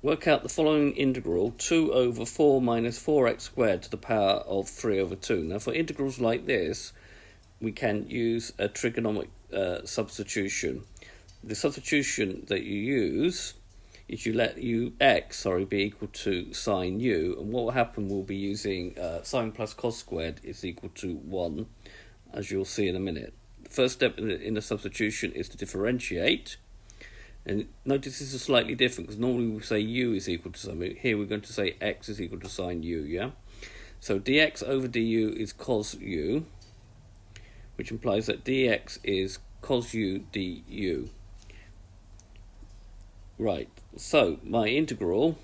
Work out the following integral, 2 over 4 minus 4x squared to the power of 3 over 2. Now for integrals like this, we can use a trigonometric substitution. The substitution that you use is you let x be equal to sine u, and what will happen, we'll be using sine plus cos squared is equal to 1, as you'll see in a minute. The first step in the substitution is to differentiate. And notice this is slightly different, because normally we say u is equal to something. Here we're going to say x is equal to sine u, yeah? So dx over du is cos u, which implies that dx is cos u du. Right, so my integral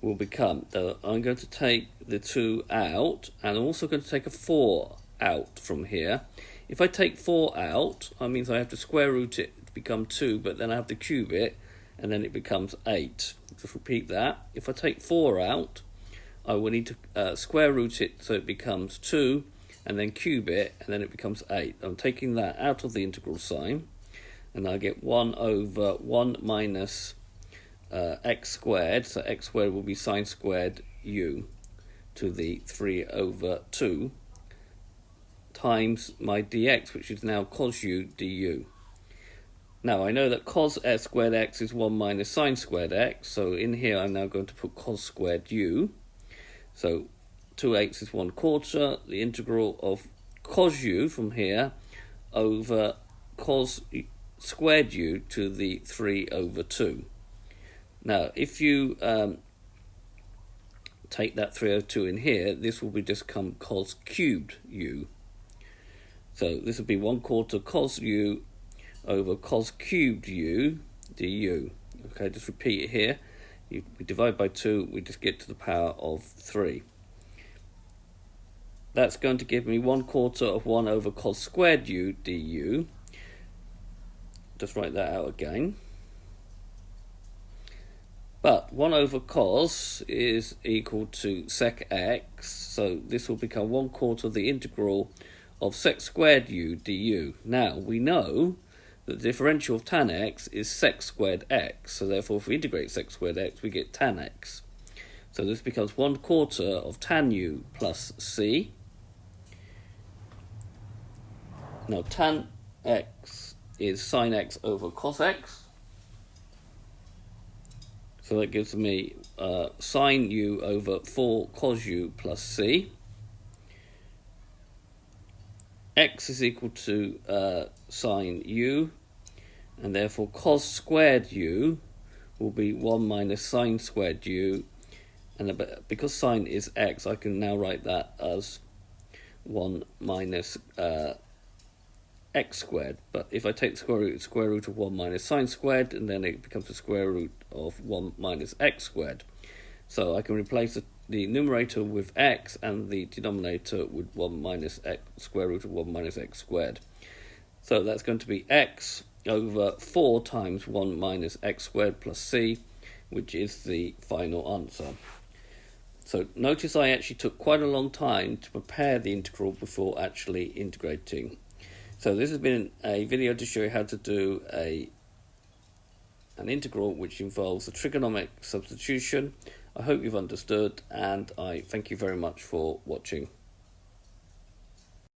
will become, I'm going to take the 2 out, and I'm also going to take a 4 out from here. If I take 4 out, that means I have to square root it to become 2, but then I have to cube it, and then it becomes 8. Just repeat that. If I take 4 out, I will need to square root it so it becomes 2, and then cube it, and then it becomes 8. I'm taking that out of the integral sign, and I get 1 over 1 minus x squared, so x squared will be sine squared u to the 3 over 2, times my dx, which is now cos u du. Now I know that cos s squared x is 1 minus sine squared x, so in here I'm now going to put cos squared u. So 2/8 is 1/4, the integral of cos u from here over cos squared u to the 3 over 2. Now if you take that 3 over 2 in here, this will become cos cubed u. So this will be 1/4 cos u over cos cubed u du. Okay, just repeat it here. We divide by 2, we just get to the power of 3. That's going to give me 1/4 of 1 over cos squared u du. Just write that out again. But 1 over cos is equal to sec x, so this will become 1/4 of the integral of sec squared u du. Now we know that the differential of tan x is sec squared x, so therefore if we integrate sec squared x, we get tan x. So this becomes 1/4 of tan u plus c. Now tan x is sine x over cos x, so that gives me sine u over 4 cos u plus c. X is equal to sine u, and therefore cos squared u will be 1 minus sine squared u, and because sine is x, I can now write that as 1 minus x squared. But if I take the square root of 1 minus sine squared, and then it becomes the square root of 1 minus x squared. So I can replace the numerator with x and the denominator with 1 minus x, square root of 1 minus x squared. So that's going to be x over 4 times 1 minus x squared plus c, which is the final answer. So notice I actually took quite a long time to prepare the integral before actually integrating. So this has been a video to show you how to do an integral which involves a trigonometric substitution. I hope you've understood, and I thank you very much for watching.